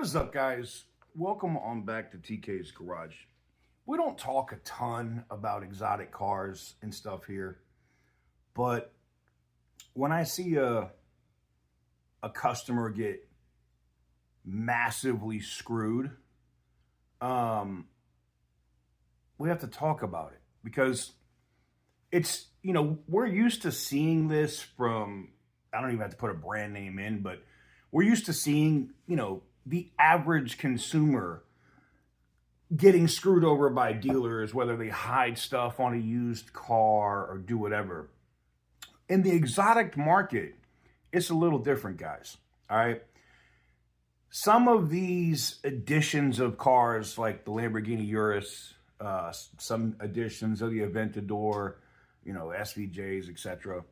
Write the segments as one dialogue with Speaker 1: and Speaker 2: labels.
Speaker 1: What is up, guys? Welcome on back to TK's Garage. We don't talk a ton about exotic cars and stuff here, but when I see a customer get massively screwed, we have to talk about it because it's, we're used to seeing this from, I don't even have to put a brand name in, but we're used to seeing, the average consumer getting screwed over by dealers, whether they hide stuff on a used car or do whatever. In the exotic market, it's a little different, guys. All right. Some of these editions of cars, like the Lamborghini Urus, some editions of the Aventador, SVJs, etc.,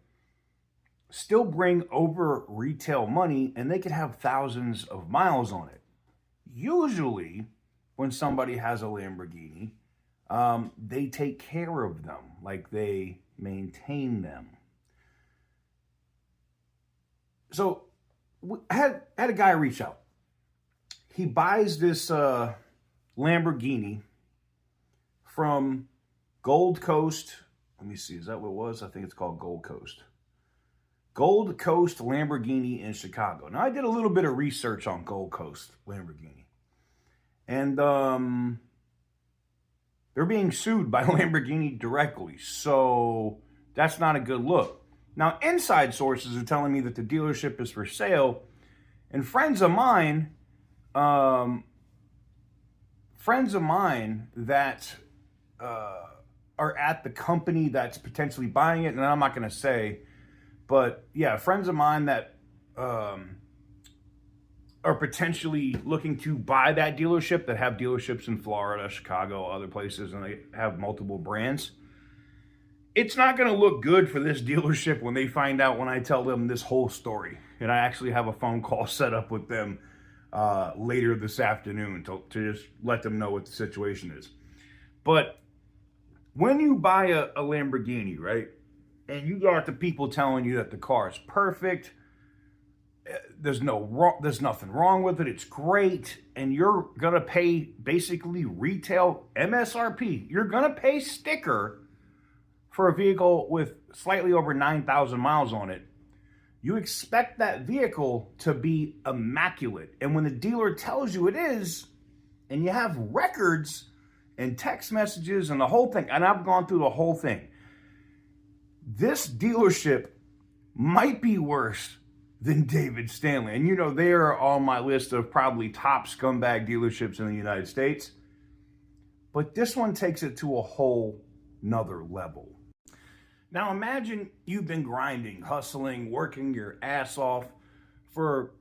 Speaker 1: still bring over retail money, and they could have thousands of miles on it. Usually, when somebody has a Lamborghini, they take care of them, like they maintain them. So, I had a guy reach out. He buys this Lamborghini from Gold Coast. Let me see, is that what it was? I think it's called Gold Coast. Gold Coast Lamborghini in Chicago. Now, I did a little bit of research on Gold Coast Lamborghini. And they're being sued by Lamborghini directly. So that's not a good look. Now, inside sources are telling me that the dealership is for sale. And friends of mine that are at the company that's potentially buying it, and I'm not going to say, but yeah, friends of mine that are potentially looking to buy that dealership, that have dealerships in Florida, Chicago, other places, and they have multiple brands. It's not going to look good for this dealership when they find out, when I tell them this whole story. And I actually have a phone call set up with them later this afternoon to just let them know what the situation is. But when you buy a Lamborghini, right? And you got the people telling you that the car is perfect, there's nothing wrong with it, it's great, and you're gonna pay basically retail MSRP. You're gonna pay sticker for a vehicle with slightly over 9,000 miles on it. You expect that vehicle to be immaculate, and when the dealer tells you it is, and you have records and text messages and the whole thing, and I've gone through the whole thing, this dealership might be worse than David Stanley. And they are on my list of probably top scumbag dealerships in the United States. But this one takes it to a whole nother level. Now imagine you've been grinding, hustling, working your ass off for,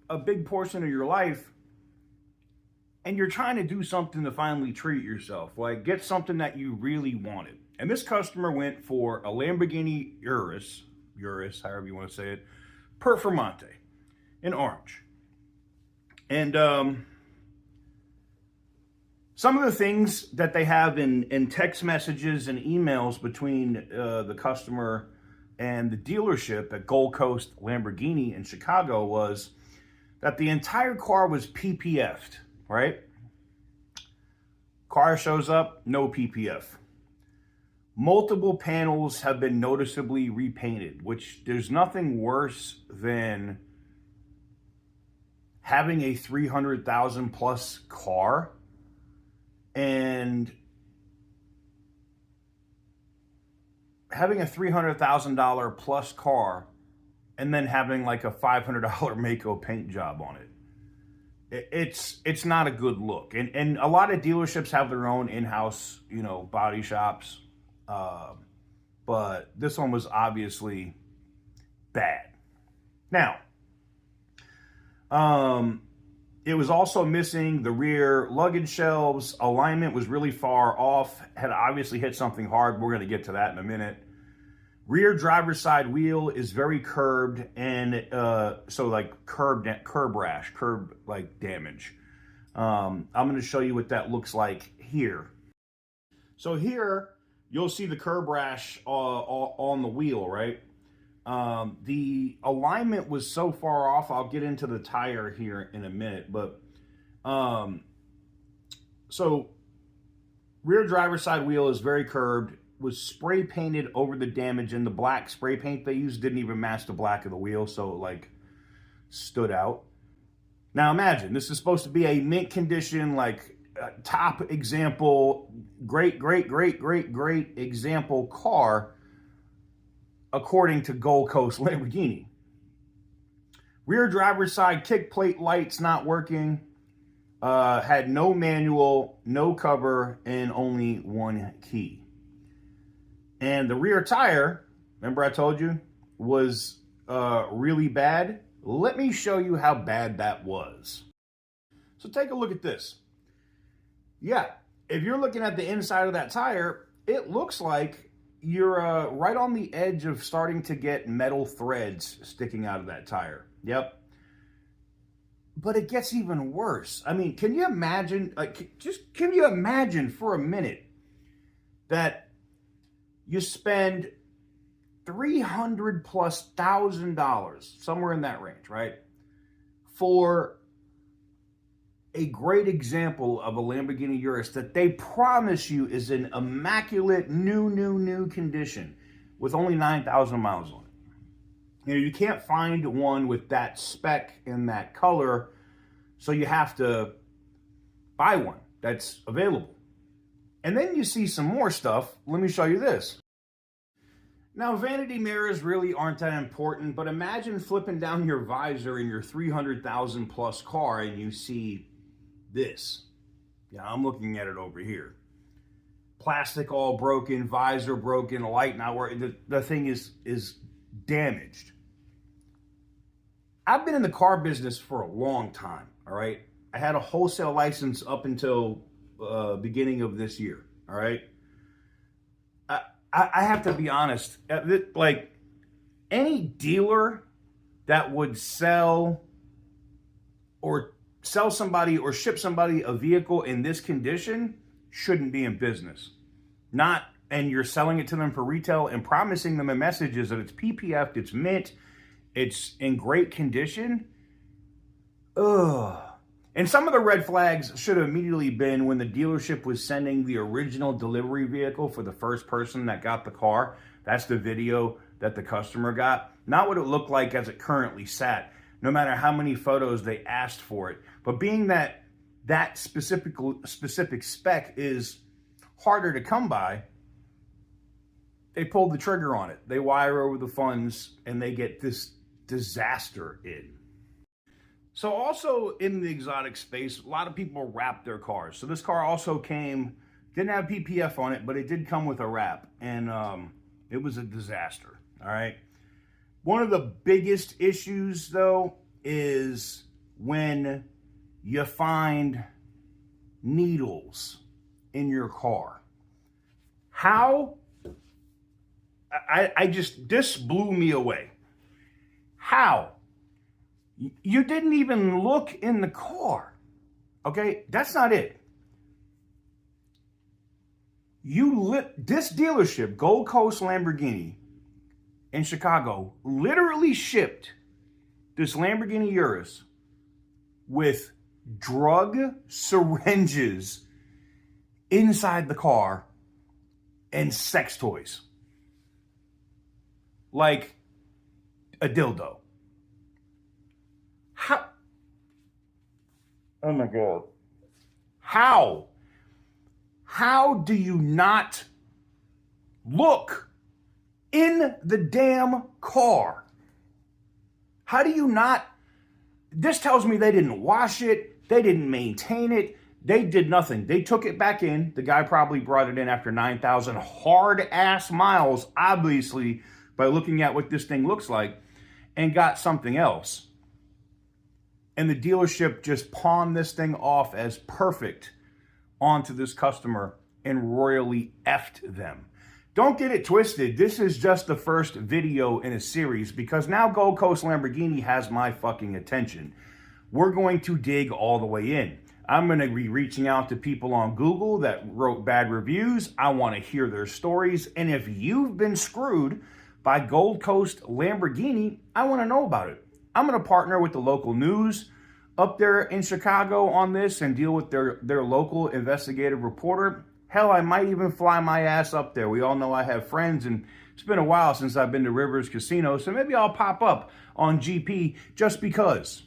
Speaker 1: a big portion of your life. And you're trying to do something to finally treat yourself, like get something that you really wanted. And this customer went for a Lamborghini Urus, however you want to say it, Performante, in orange. And some of the things that they have in text messages and emails between the customer and the dealership at Gold Coast Lamborghini in Chicago was that the entire car was PPF'd, right? Car shows up, no PPF. Multiple panels have been noticeably repainted, which there's nothing worse than having a 300,000 plus car and having a $300,000 plus car and then having like a $500 Mako paint job on it. It's not a good look. And a lot of dealerships have their own in-house, body shops. But this one was obviously bad. Now, it was also missing the rear luggage shelves. Alignment was really far off. Had obviously hit something hard. We're going to get to that in a minute. Rear driver's side wheel is very curbed, and so like curb rash, like damage. I'm going to show you what that looks like here. So here, you'll see the curb rash on the wheel, right? The alignment was so far off. I'll get into the tire here in a minute, but So rear driver's side wheel is very curved, was spray painted over the damage, and the black spray paint they used didn't even match the black of the wheel, so it like stood out. Now imagine, this is supposed to be a mint condition, like top example, great example car, according to Gold Coast Lamborghini. Rear driver's side kick plate lights not working. Had no manual, no cover, and only one key. And the rear tire, remember I told you, was really bad. Let me show you how bad that was. So take a look at this. Yeah, if you're looking at the inside of that tire, it looks like you're right on the edge of starting to get metal threads sticking out of that tire. Yep. But it gets even worse. I mean, can you imagine, can you imagine for a minute that you spend $300,000+, somewhere in that range, right? For a great example of a Lamborghini Urus that they promise you is in immaculate, new condition with only 9,000 miles on it. You know, you can't find one with that spec and that color, so you have to buy one that's available. And then you see some more stuff. Let me show you this. Now, vanity mirrors really aren't that important, but imagine flipping down your visor in your 300,000+ car and you see this. Yeah, I'm looking at it over here. Plastic all broken, visor broken, light not working. The thing is damaged. I've been in the car business for a long time, all right? I had a wholesale license up until beginning of this year, all right? I have to be honest, like any dealer that would sell somebody or ship somebody a vehicle in this condition shouldn't be in business. And you're selling it to them for retail and promising them a message is that it's PPF'd, it's mint, it's in great condition. Ugh. And some of the red flags should have immediately been when the dealership was sending the original delivery vehicle for the first person that got the car. That's the video that the customer got. Not what it looked like as it currently sat, no matter how many photos they asked for it. But being that specific spec is harder to come by, they pulled the trigger on it. They wire over the funds and they get this disaster in. So also in the exotic space, a lot of people wrap their cars. So this car also didn't have PPF on it, but it did come with a wrap. And it was a disaster, all right? One of the biggest issues, though, is when you find needles in your car. This blew me away. How? You didn't even look in the car, okay? That's not it. This dealership, Gold Coast Lamborghini in Chicago, literally shipped this Lamborghini Urus with drug syringes inside the car and sex toys. Like a dildo. How? Oh my God. How? How do you not look in the damn car? How do you not? This tells me they didn't wash it. They didn't maintain it. They did nothing. They took it back in. The guy probably brought it in after 9,000 hard-ass miles, obviously, by looking at what this thing looks like, and got something else. And the dealership just pawned this thing off as perfect onto this customer and royally effed them. Don't get it twisted. This is just the first video in a series because now Gold Coast Lamborghini has my fucking attention. We're going to dig all the way in. I'm going to be reaching out to people on Google that wrote bad reviews. I want to hear their stories. And if you've been screwed by Gold Coast Lamborghini, I want to know about it. I'm going to partner with the local news, up there in Chicago on this and deal with their local investigative reporter. Hell, I might even fly my ass up there. We all know I have friends, and it's been a while since I've been to Rivers Casino, so maybe I'll pop up on GP just because.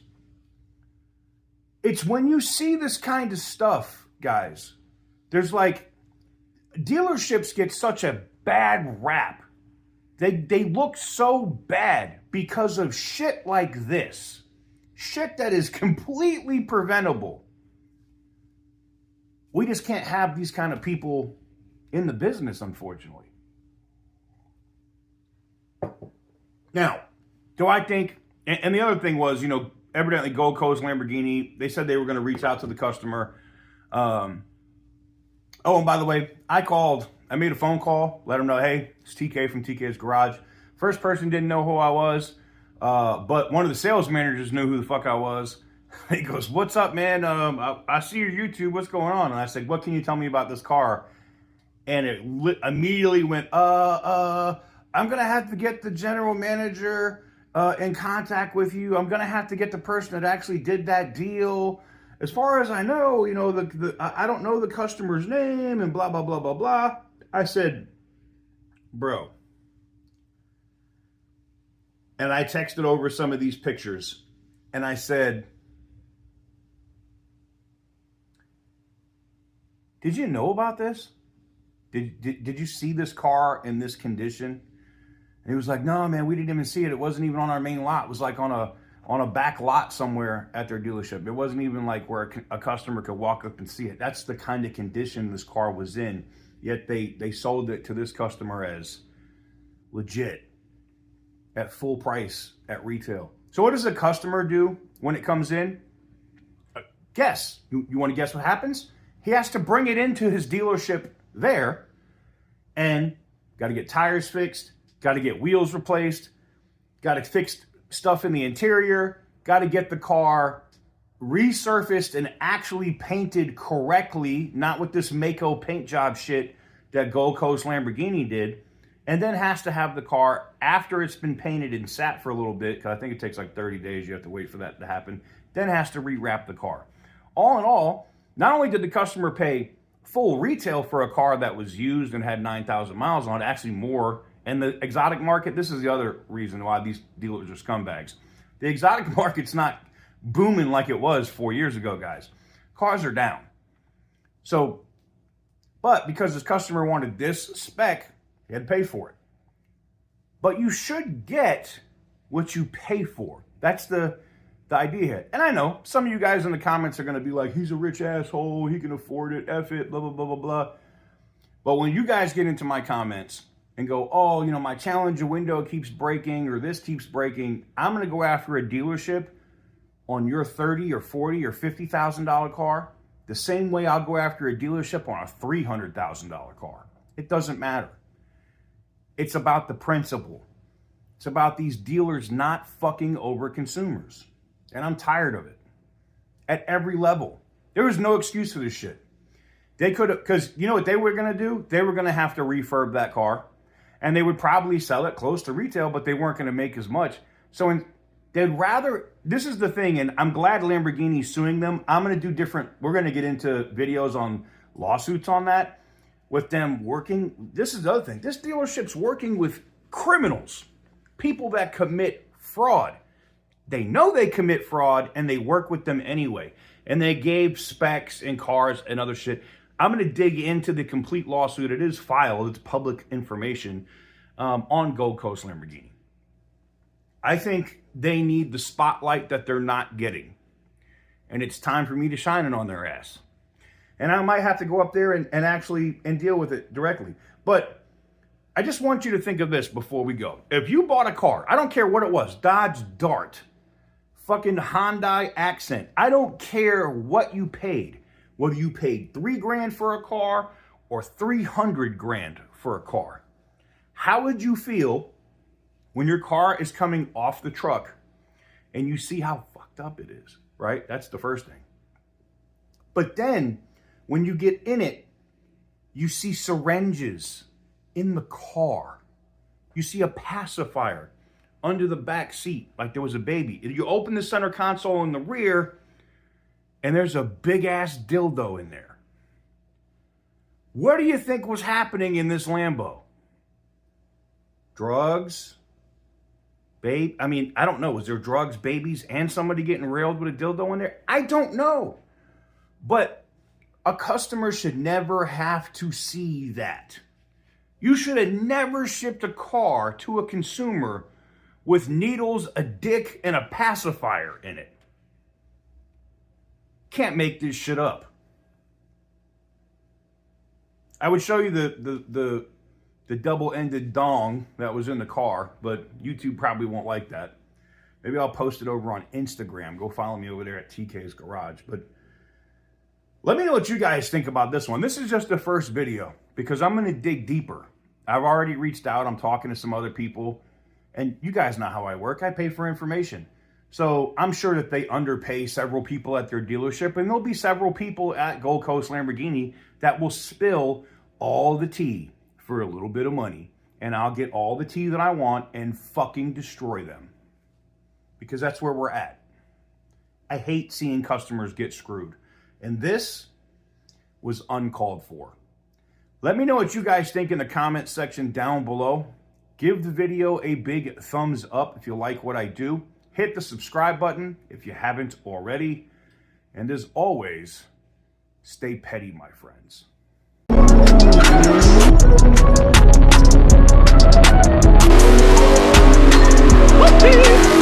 Speaker 1: It's when you see this kind of stuff, guys, there's like, dealerships get such a bad rap. They look so bad because of shit like this. Shit that is completely preventable. We just can't have these kind of people in the business, unfortunately. Now, do I think, and the other thing was, evidently Gold Coast Lamborghini, they said they were going to reach out to the customer. Oh, and by the way, I made a phone call, let them know, hey, it's TK from TK's Garage. First person didn't know who I was, but one of the sales managers knew who the fuck I was. He goes, what's up, man? I see your YouTube, what's going on? And I said, what can you tell me about this car? And it immediately went, I'm going to have to get the general manager in contact with you. I'm going to have to get the person that actually did that deal. As far as I know, I don't know the customer's name and blah, blah, blah, blah, blah. I said, bro. And I texted over some of these pictures. And I said, did you know about this? Did you see this car in this condition? And he was like, no, man, we didn't even see it. It wasn't even on our main lot. It was like on a back lot somewhere at their dealership. It wasn't even like where a customer could walk up and see it. That's the kind of condition this car was in. Yet they sold it to this customer as legit, at full price, at retail. So what does a customer do when it comes in? Guess. You want to guess what happens? He has to bring it into his dealership there and got to get tires fixed, got to get wheels replaced, got to fix stuff in the interior, got to get the car resurfaced and actually painted correctly, not with this Mako paint job shit that Gold Coast Lamborghini did, and then has to have the car, after it's been painted and sat for a little bit, because I think it takes like 30 days, you have to wait for that to happen, then has to rewrap the car. All in all, not only did the customer pay full retail for a car that was used and had 9,000 miles on it, actually more, and the exotic market, this is the other reason why these dealers are scumbags. The exotic market's not booming like it was 4 years ago, guys. Cars are down. So, but because this customer wanted this spec, he had to pay for it. But you should get what you pay for. That's the idea here. And I know some of you guys in the comments are going to be like, he's a rich asshole, he can afford it, F it, blah, blah, blah, blah, blah. But when you guys get into my comments and go, oh, my Challenger window keeps breaking or this keeps breaking, I'm going to go after a dealership on your $30,000 or $40,000 or $50,000 car the same way I'll go after a dealership on a $300,000 car. It doesn't matter. It's about the principle. It's about these dealers not fucking over consumers. And I'm tired of it. At every level. There was no excuse for this shit. They could have, because you know what they were going to do? They were going to have to refurb that car. And they would probably sell it close to retail, but they weren't going to make as much. So they'd rather, this is the thing, and I'm glad Lamborghini's suing them. I'm going to do different, we're going to get into videos on lawsuits on that. With them working, this is the other thing. This dealership's working with criminals. People that commit fraud. They know they commit fraud and they work with them anyway. And they gave specs and cars and other shit. I'm going to dig into the complete lawsuit. It is filed. It's public information on Gold Coast Lamborghini. I think they need the spotlight that they're not getting. And it's time for me to shine it on their ass. And I might have to go up there and actually deal with it directly. But I just want you to think of this before we go. If you bought a car, I don't care what it was, Dodge Dart, fucking Hyundai Accent, I don't care what you paid. Whether you paid $3,000 for a car or $300,000 for a car. How would you feel when your car is coming off the truck and you see how fucked up it is, right? That's the first thing. But then when you get in it, you see syringes in the car. You see a pacifier under the back seat like there was a baby. If you open the center console in the rear, and there's a big ass dildo in there. What do you think was happening in this Lambo? Drugs? I mean, I don't know. Was there drugs, babies, and somebody getting railed with a dildo in there? I don't know. But a customer should never have to see that. You should have never shipped a car to a consumer with needles, a dick, and a pacifier in it. Can't make this shit up. I would show you the double-ended dong that was in the car, but YouTube probably won't like that. Maybe I'll post it over on Instagram. Go follow me over there at TK's Garage. But let me know what you guys think about this one. This is just the first video because I'm going to dig deeper. I've already reached out. I'm talking to some other people. And you guys know how I work. I pay for information. So I'm sure that they underpay several people at their dealership. And there'll be several people at Gold Coast Lamborghini that will spill all the tea for a little bit of money, and I'll get all the tea that I want and fucking destroy them, because that's where we're at. I hate seeing customers get screwed, and this was uncalled for. Let me know what you guys think in the comment section down below. Give the video a big thumbs up if you like what I do. Hit the subscribe button if you haven't already, and as always, stay petty, my friends. Whoopee!